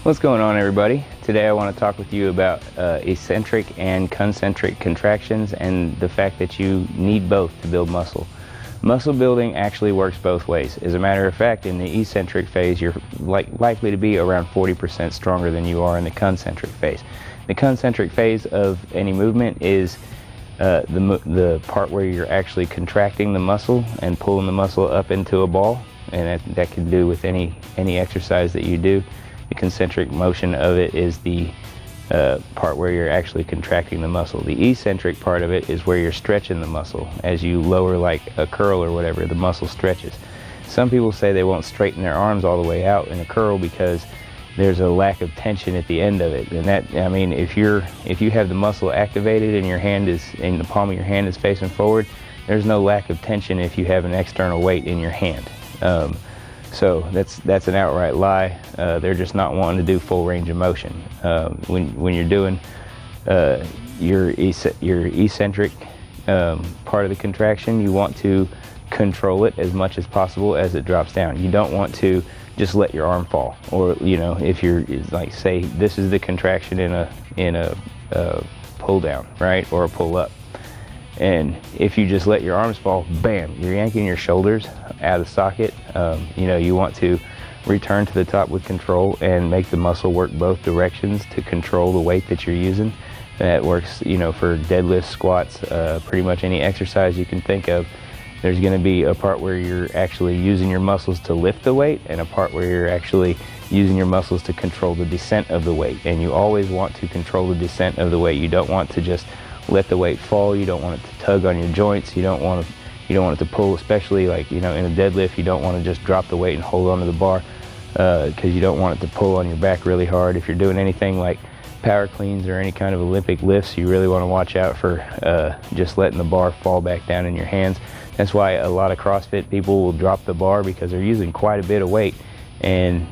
What's going on, everybody? Today I want to talk with you about eccentric and concentric contractions and the fact that you need both to build muscle. Muscle building actually works both ways. As a matter of fact, in the eccentric phase, you're likely to be around 40% stronger than you are in the concentric phase. The concentric phase of any movement is the part where you're actually contracting the muscle and pulling the muscle up into a ball, and that can do with any exercise that you do. The concentric motion of it is the part where you're actually contracting the muscle. The eccentric part of it is where you're stretching the muscle. As you lower like a curl or whatever, the muscle stretches. Some people say they won't straighten their arms all the way out in a curl because there's a lack of tension at the end of it. And that, I mean, if you have the muscle activated and your hand is in the palm of your hand is facing forward, there's no lack of tension if you have an external weight in your hand. So that's an outright lie. They're just not wanting to do full range of motion. When you're doing your eccentric part of the contraction, you want to control it as much as possible as it drops down. You don't want to just let your arm fall, or if you're like, say this is the contraction in a pull down, right, or a pull up. And if you just let your arms fall, bam, you're yanking your shoulders out of socket. You want to return to the top with control and make the muscle work both directions to control the weight that you're using. That works, for deadlifts, squats, pretty much any exercise you can think of. There's going to be a part where you're actually using your muscles to lift the weight and a part where you're actually using your muscles to control the descent of the weight. And you always want to control the descent of the weight. You don't want to just let the weight fall. You don't want it to tug on your joints. You don't want it to pull, especially like in a deadlift. You don't want to just drop the weight and hold onto the bar because you don't want it to pull on your back really hard. If you're doing anything like power cleans or any kind of Olympic lifts, you really want to watch out for just letting the bar fall back down in your hands. That's why a lot of CrossFit people will drop the bar, because they're using quite a bit of weight. And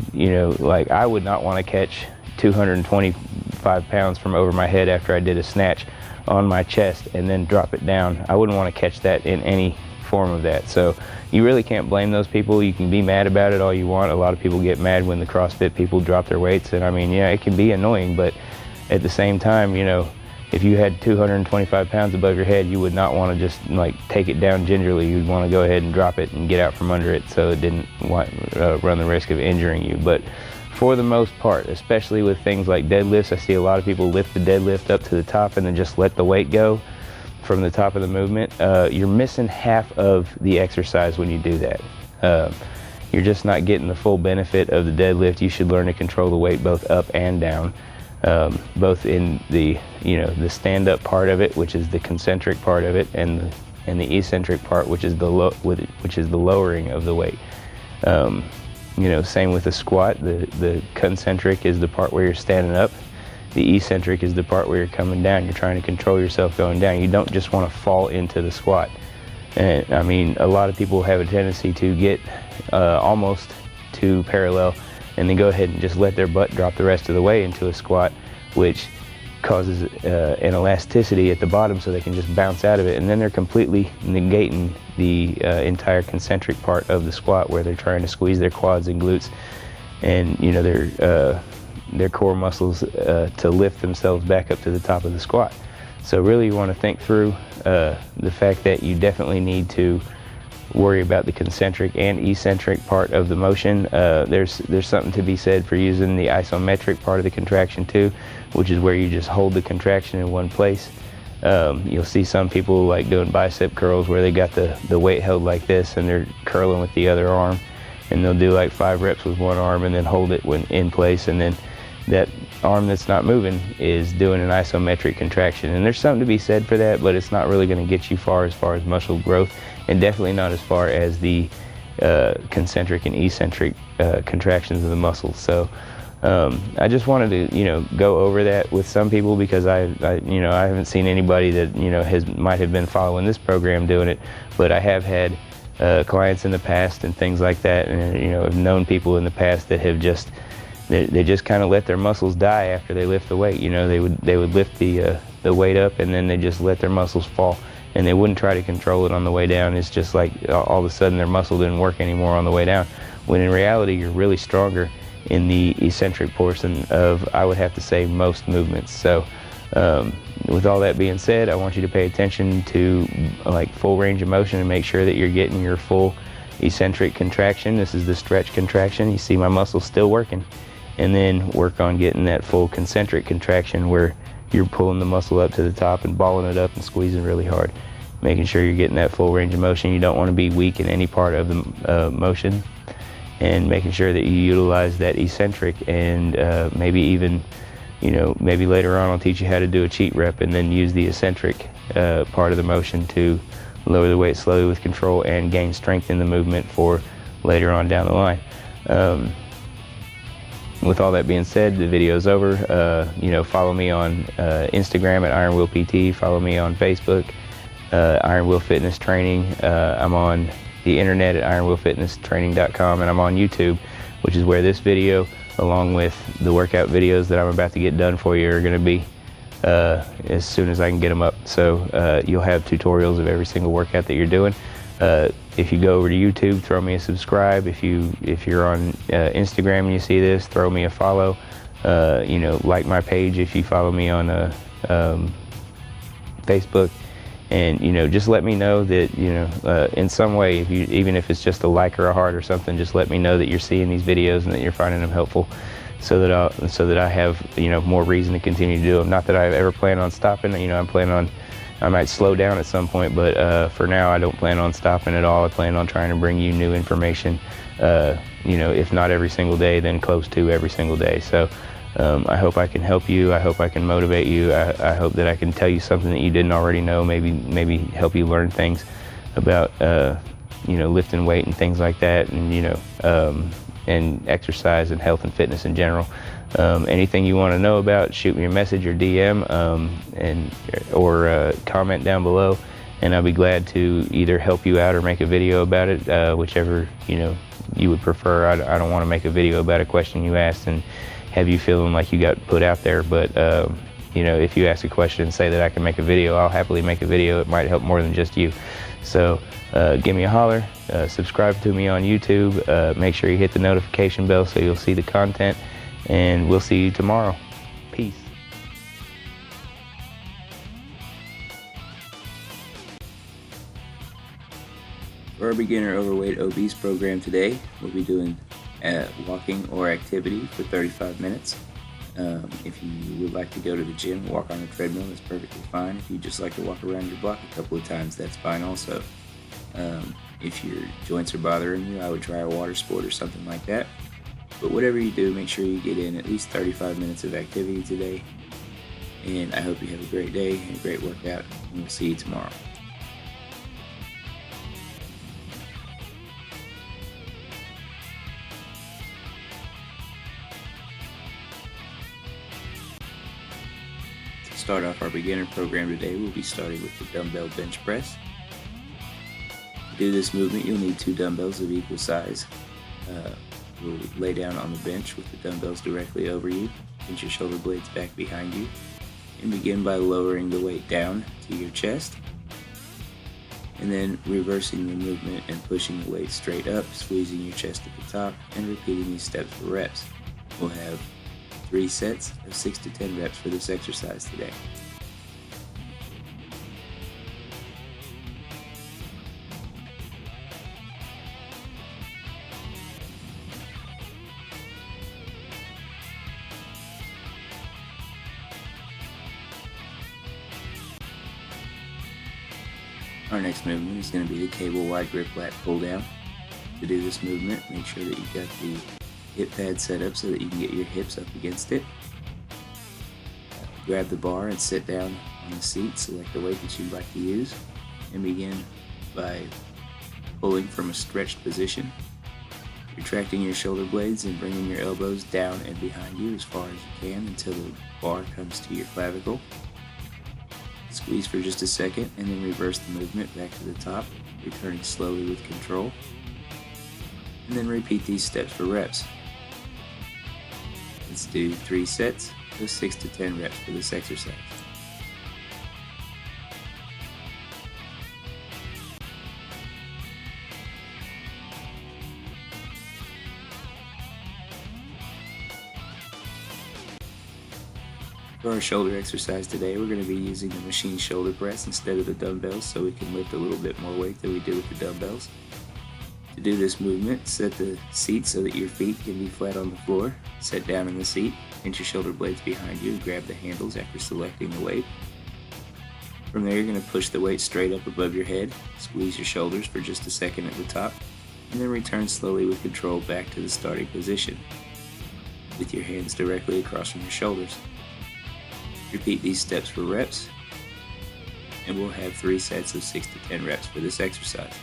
like, I would not want to catch 225 pounds from over my head after I did a snatch on my chest and then drop it down. I wouldn't want to catch that in any form of that. So you really can't blame those people. You can be mad about it all you want. A lot of people get mad when the CrossFit people drop their weights, and I mean, yeah, it can be annoying, but at the same time, if you had 225 pounds above your head, you would not want to just like take it down gingerly. You'd want to go ahead and drop it and get out from under it so it didn't run the risk of injuring you. But for the most part, especially with things like deadlifts, I see a lot of people lift the deadlift up to the top and then just let the weight go from the top of the movement. You're missing half of the exercise when you do that. You're just not getting the full benefit of the deadlift. You should learn to control the weight both up and down, both in the stand-up part of it, which is the concentric part of it, and the eccentric part, which is the lowering of the weight. Same with the squat. The concentric is the part where you're standing up. The eccentric is the part where you're coming down. You're trying to control yourself going down. You don't just want to fall into the squat. And I mean, a lot of people have a tendency to get almost too parallel and then go ahead and just let their butt drop the rest of the way into a squat, which causes an elasticity at the bottom so they can just bounce out of it, and then they're completely negating the entire concentric part of the squat, where they're trying to squeeze their quads and glutes and their core muscles to lift themselves back up to the top of the squat. So really you want to think through the fact that you definitely need to worry about the concentric and eccentric part of the motion. There's something to be said for using the isometric part of the contraction too, which is where you just hold the contraction in one place. You'll see some people like doing bicep curls where they got the weight held like this and they're curling with the other arm, and they'll do like 5 reps with one arm and then hold it when in place, and then that arm that's not moving is doing an isometric contraction. And there's something to be said for that, but it's not really going to get you far as muscle growth, and definitely not as far as the concentric and eccentric contractions of the muscles. So I just wanted to go over that with some people, because I haven't seen anybody that might have been following this program doing it, but I have had clients in the past and things like that, and have known people in the past that have just they just kind of let their muscles die after they lift the weight. They would lift the weight up and then they just let their muscles fall, and they wouldn't try to control it on the way down. It's just like all of a sudden their muscle didn't work anymore on the way down, when in reality you're really stronger in the eccentric portion of, I would have to say, most movements. So with all that being said, I want you to pay attention to like full range of motion and make sure that you're getting your full eccentric contraction. This is the stretch contraction. You see my muscles still working. And then work on getting that full concentric contraction where you're pulling the muscle up to the top and balling it up and squeezing really hard. Making sure you're getting that full range of motion. You don't want to be weak in any part of the motion. And making sure that you utilize that eccentric, and maybe even, maybe later on I'll teach you how to do a cheat rep and then use the eccentric part of the motion to lower the weight slowly with control and gain strength in the movement for later on down the line. With all that being said, the video's over. Follow me on Instagram at Iron Will PT. Follow me on Facebook, Iron Will Fitness Training. I'm on the internet at ironwillfitnesstraining.com, and I'm on YouTube, which is where this video, along with the workout videos that I'm about to get done for you, are going to be as soon as I can get them up. So you'll have tutorials of every single workout that you're doing. If you go over to YouTube, throw me a subscribe. If you're on Instagram and you see this, throw me a follow. Like my page if you follow me on Facebook. And just let me know that in some way, even if it's just a like or a heart or something, just let me know that you're seeing these videos and that you're finding them helpful, so that I have more reason to continue to do them. Not that I ever plan on stopping. I might slow down at some point, but for now I don't plan on stopping at all. I plan on trying to bring you new information, if not every single day, then close to every single day. So I hope I can help you. I hope I can motivate you. I hope that I can tell you something that you didn't already know, maybe help you learn things about lifting weight and things like that, and and exercise and health and fitness in general. Anything you want to know about, shoot me a message or DM or comment down below, and I'll be glad to either help you out or make a video about it, whichever you would prefer. I don't want to make a video about a question you asked and have you feeling like you got put out there, but if you ask a question and say that I can make a video, I'll happily make a video. It might help more than just you. So give me a holler, subscribe to me on YouTube, make sure you hit the notification bell so you'll see the content, and we'll see you tomorrow. Peace. For our beginner overweight obese program today, we'll be doing walking or activity for 35 minutes. If you would like to go to the gym, walk on the treadmill, that's perfectly fine. If you just like to walk around your block a couple of times, that's fine also. If your joints are bothering you, I would try a water sport or something like that. But whatever you do, make sure you get in at least 35 minutes of activity today. And I hope you have a great day and a great workout, and we'll see you tomorrow. To start off our beginner program today, we'll be starting with the dumbbell bench press. To do this movement, you'll need 2 dumbbells of equal size. You'll lay down on the bench with the dumbbells directly over you, pinch your shoulder blades back behind you, and begin by lowering the weight down to your chest, and then reversing the movement and pushing the weight straight up, squeezing your chest at the top, and repeating these steps for reps. We'll have 3 sets of 6 to 10 reps for this exercise today. Our next movement is going to be the cable wide grip lat pull down. To do this movement, make sure that you've got the hip pad set up so that you can get your hips up against it. Grab the bar and sit down on the seat, select the weight that you'd like to use, and begin by pulling from a stretched position, retracting your shoulder blades and bringing your elbows down and behind you as far as you can until the bar comes to your clavicle. Squeeze for just a second and then reverse the movement back to the top, returning slowly with control. And then repeat these steps for reps. Let's do 3 sets of 6 to 10 reps for this exercise. For our shoulder exercise today, we're going to be using the machine shoulder press instead of the dumbbells so we can lift a little bit more weight than we do with the dumbbells. To do this movement, set the seat so that your feet can be flat on the floor. Sit down in the seat, pinch your shoulder blades behind you, and grab the handles after selecting the weight. From there, you're going to push the weight straight up above your head, squeeze your shoulders for just a second at the top, and then return slowly with control back to the starting position, with your hands directly across from your shoulders. Repeat these steps for reps, and we'll have 3 sets of 6 to 10 reps for this exercise.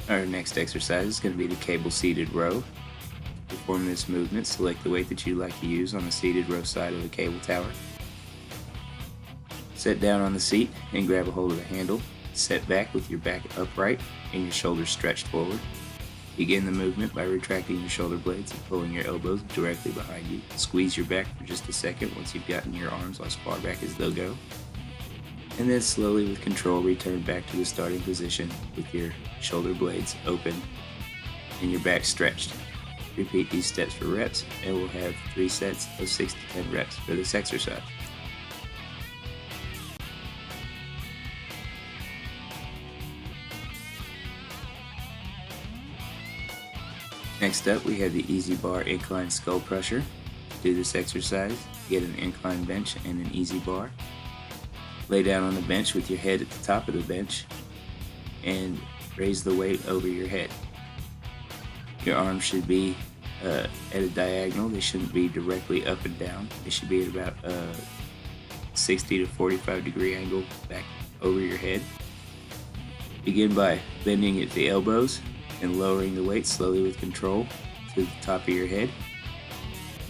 Our next exercise is going to be the cable seated row. To perform this movement, select the weight that you'd like to use on the seated row side of the cable tower. Sit down on the seat and grab a hold of the handle. Set back with your back upright and your shoulders stretched forward. Begin the movement by retracting your shoulder blades and pulling your elbows directly behind you. Squeeze your back for just a second once you've gotten your arms as far back as they'll go. And then slowly with control return back to the starting position with your shoulder blades open and your back stretched. Repeat these steps for reps, and we'll have 3 sets of 6 to 10 reps for this exercise. Next up, we have the Easy Bar Incline Skull Crusher. To do this exercise, get an incline bench and an easy bar. Lay down on the bench with your head at the top of the bench and raise the weight over your head. Your arms should be at a diagonal. They shouldn't be directly up and down. They should be at about a 60 to 45 degree angle back over your head. Begin by bending at the elbows and lowering the weight slowly with control to the top of your head.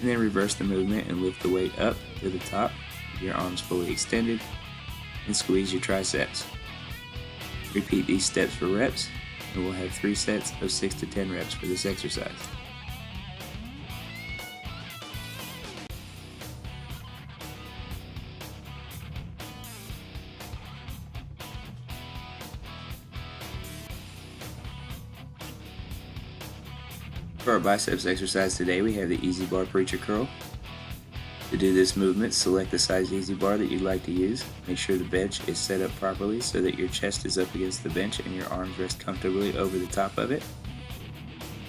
And then reverse the movement and lift the weight up to the top with your arms fully extended and squeeze your triceps. Repeat these steps for reps, and we'll have 3 sets of 6 to 10 reps for this exercise. For our biceps exercise today, we have the Easy Bar Preacher Curl. To do this movement, select the size Easy Bar that you'd like to use. Make sure the bench is set up properly so that your chest is up against the bench and your arms rest comfortably over the top of it.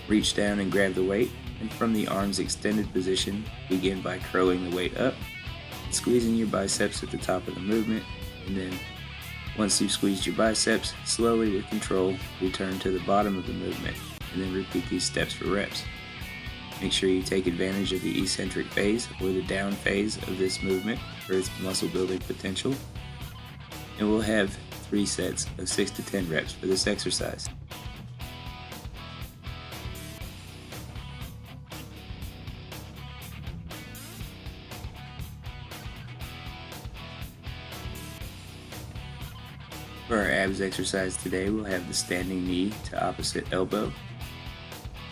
Reach down and grab the weight, and from the arms extended position, begin by curling the weight up, squeezing your biceps at the top of the movement, and then once you've squeezed your biceps, slowly with control, return to the bottom of the movement, and then repeat these steps for reps. Make sure you take advantage of the eccentric phase or the down phase of this movement for its muscle building potential. And we'll have 3 sets of 6 to 10 reps for this exercise. For our abs exercise today, we'll have the standing knee to opposite elbow.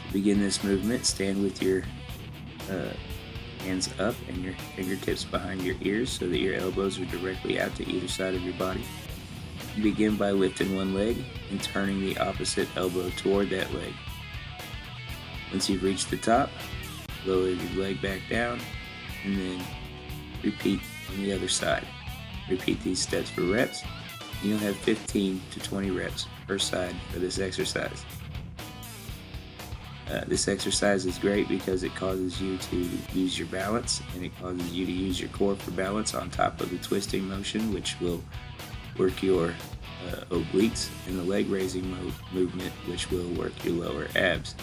To begin this movement, stand with your hands up and your fingertips behind your ears so that your elbows are directly out to either side of your body. Begin by lifting one leg and turning the opposite elbow toward that leg. Once you've reached the top, lower your leg back down and then repeat on the other side. Repeat these steps for reps. You'll have 15 to 20 reps per side for this exercise. This exercise is great because it causes you to use your balance, and it causes you to use your core for balance on top of the twisting motion, which will work your obliques, and the leg raising movement, which will work your lower abs.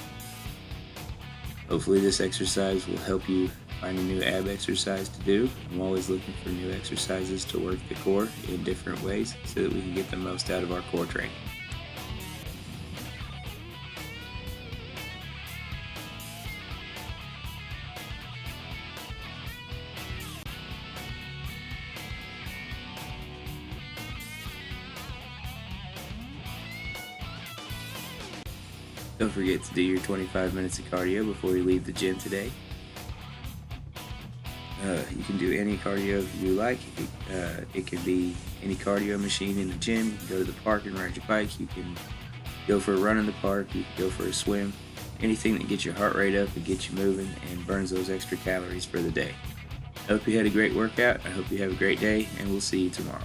Hopefully this exercise will help you find a new ab exercise to do. I'm always looking for new exercises to work the core in different ways so that we can get the most out of our core training. Don't forget to do your 25 minutes of cardio before you leave the gym today. You can do any cardio you like. It can be any cardio machine in the gym. You can go to the park and ride your bike. You can go for a run in the park. You can go for a swim. Anything that gets your heart rate up and gets you moving and burns those extra calories for the day. I hope you had a great workout. I hope you have a great day, and we'll see you tomorrow.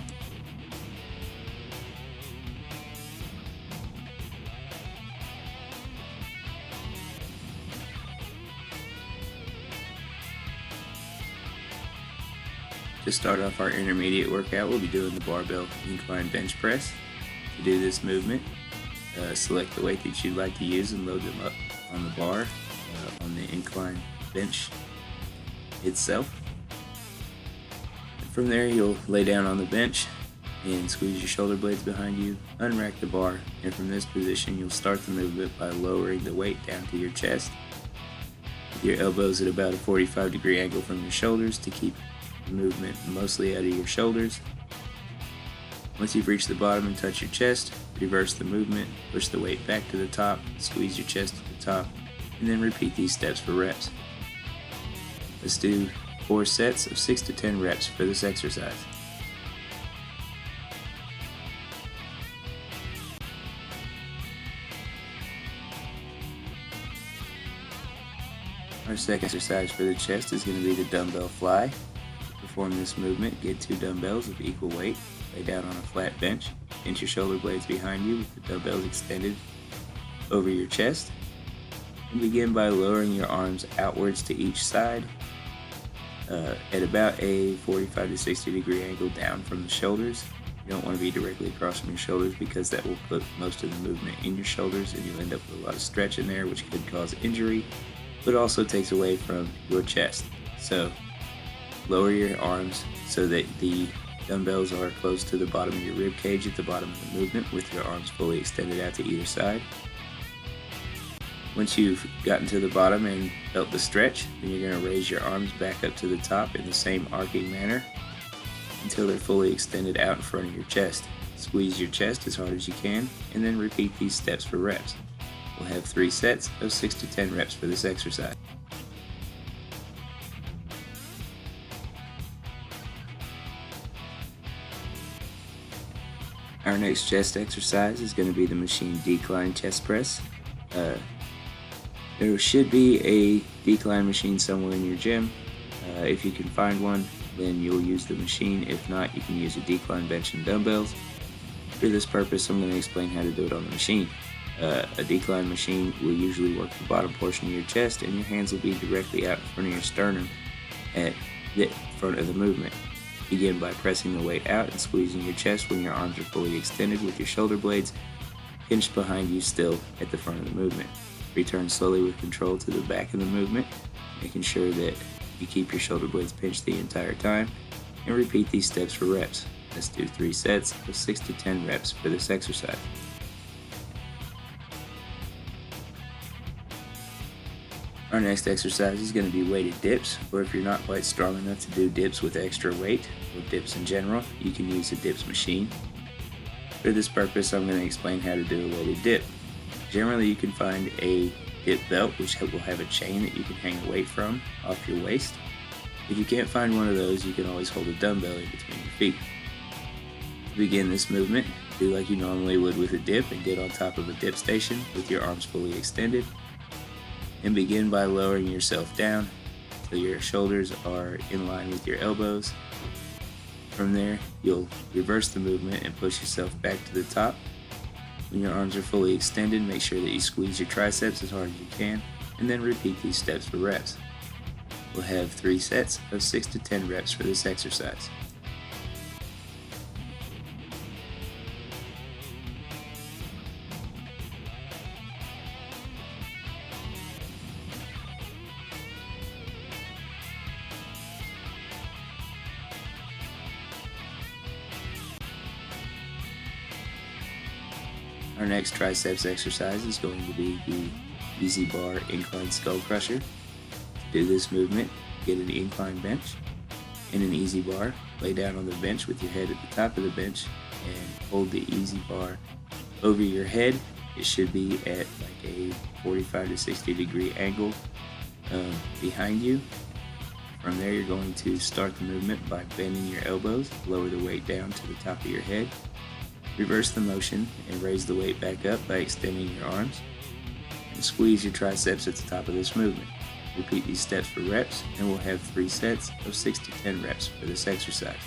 To start off our intermediate workout, we'll be doing the barbell incline bench press. To do this movement, select the weight that you'd like to use and load them up on the bar, on the incline bench itself. From there, you'll lay down on the bench and squeeze your shoulder blades behind you, unrack the bar, and from this position, you'll start the movement by lowering the weight down to your chest, with your elbows at about a 45-degree angle from your shoulders to keep the movement mostly out of your shoulders. Once you've reached the bottom and touch your chest, reverse the movement, push the weight back to the top, squeeze your chest to the top, and then repeat these steps for reps. Let's do 4 sets of 6 to 10 reps for this exercise. Our second exercise for the chest is going to be the dumbbell fly. To perform this movement, get 2 dumbbells of equal weight, lay down on a flat bench, pinch your shoulder blades behind you with the dumbbells extended over your chest, and begin by lowering your arms outwards to each side at about a 45 to 60 degree angle down from the shoulders. You don't want to be directly across from your shoulders because that will put most of the movement in your shoulders and you'll end up with a lot of stretch in there, which could cause injury, but also takes away from your chest. So lower your arms so that the dumbbells are close to the bottom of your rib cage at the bottom of the movement with your arms fully extended out to either side. Once you've gotten to the bottom and felt the stretch, then you're going to raise your arms back up to the top in the same arcing manner until they're fully extended out in front of your chest. Squeeze your chest as hard as you can and then repeat these steps for reps. We'll have 3 sets of 6 to 10 reps for this exercise. Our next chest exercise is going to be the machine decline chest press. There should be a decline machine somewhere in your gym. If you can find one, then you'll use the machine. If not, you can use a decline bench and dumbbells. For this purpose, I'm going to explain how to do it on the machine. A decline machine will usually work the bottom portion of your chest, and your hands will be directly out in front of your sternum at the front of the movement. Begin by pressing the weight out and squeezing your chest when your arms are fully extended with your shoulder blades pinched behind you still at the front of the movement. Return slowly with control to the back of the movement, making sure that you keep your shoulder blades pinched the entire time, and repeat these steps for reps. Let's do 3 sets of 6 to 10 reps for this exercise. Our next exercise is going to be weighted dips, or if you're not quite strong enough to do dips with extra weight, or dips in general, you can use a dips machine. For this purpose, I'm going to explain how to do a weighted dip. Generally, you can find a dip belt which will have a chain that you can hang a weight from off your waist. If you can't find one of those, you can always hold a dumbbell in between your feet. To begin this movement, do like you normally would with a dip and get on top of a dip station with your arms fully extended, and begin by lowering yourself down until your shoulders are in line with your elbows. From there, you'll reverse the movement and push yourself back to the top. When your arms are fully extended, make sure that you squeeze your triceps as hard as you can, and then repeat these steps for reps. We'll have 3 sets of 6 to 10 reps for this exercise. Our next triceps exercise is going to be the easy bar incline skull crusher. To do this movement, get an incline bench and an easy bar. Lay down on the bench with your head at the top of the bench and hold the easy bar over your head. It should be at like a 45 to 60 degree angle behind you From there, you're going to start the movement by bending your elbows, lower the weight down to the top of your head, reverse the motion, and raise the weight back up by extending your arms, and squeeze your triceps at the top of this movement. Repeat these steps for reps, and we'll have 3 sets of 6 to 10 reps for this exercise.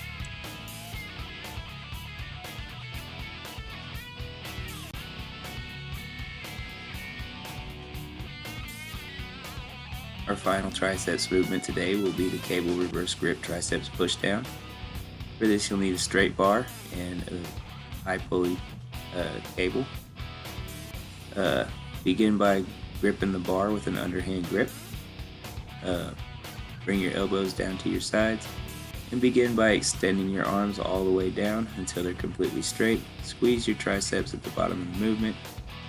Our final triceps movement today will be the cable reverse grip triceps push down. For this, you'll need a straight bar and a high pulley cable. Begin by gripping the bar with an underhand grip. Bring your elbows down to your sides and begin by extending your arms all the way down until they're completely straight. Squeeze your triceps at the bottom of the movement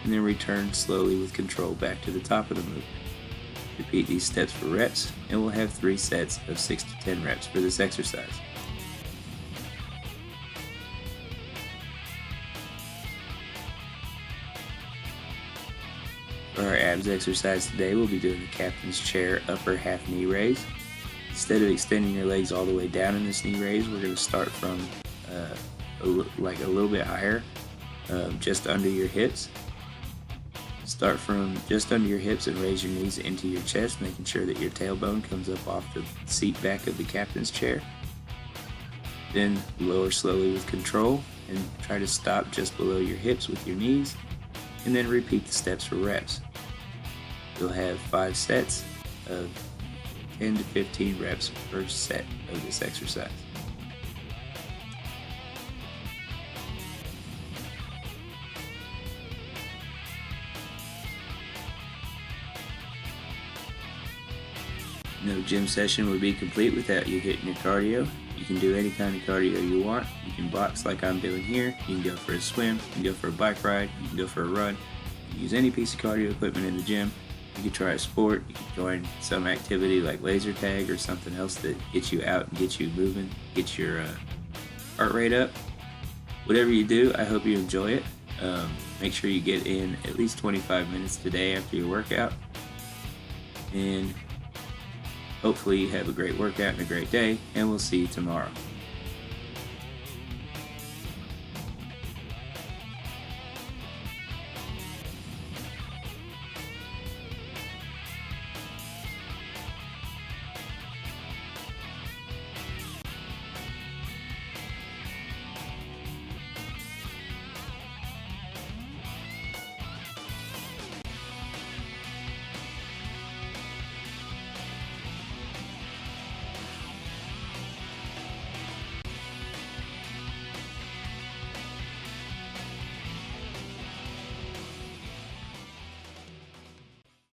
and then return slowly with control back to the top of the movement. Repeat these steps for reps, and we'll have 3 sets of 6 to 10 reps for this exercise. For our abs exercise today, we'll be doing the captain's chair upper half knee raise. Instead of extending your legs all the way down in this knee raise, we're going to start from a little bit higher, just under your hips. Start from just under your hips and raise your knees into your chest, making sure that your tailbone comes up off the seat back of the captain's chair. Then lower slowly with control and try to stop just below your hips with your knees, and then repeat the steps for reps. You'll have 5 sets of 10 to 15 reps per set of this exercise. No gym session would be complete without you hitting your cardio. You can do any kind of cardio you want. You can box like I'm doing here. You can go for a swim. You can go for a bike ride. You can go for a run. You can use any piece of cardio equipment in the gym. You can try a sport. You can join some activity like laser tag or something else that gets you out and gets you moving, gets your heart rate up. Whatever you do, I hope you enjoy it. Make sure you get in at least 25 minutes today after your workout. And hopefully you have a great workout and a great day, and we'll see you tomorrow.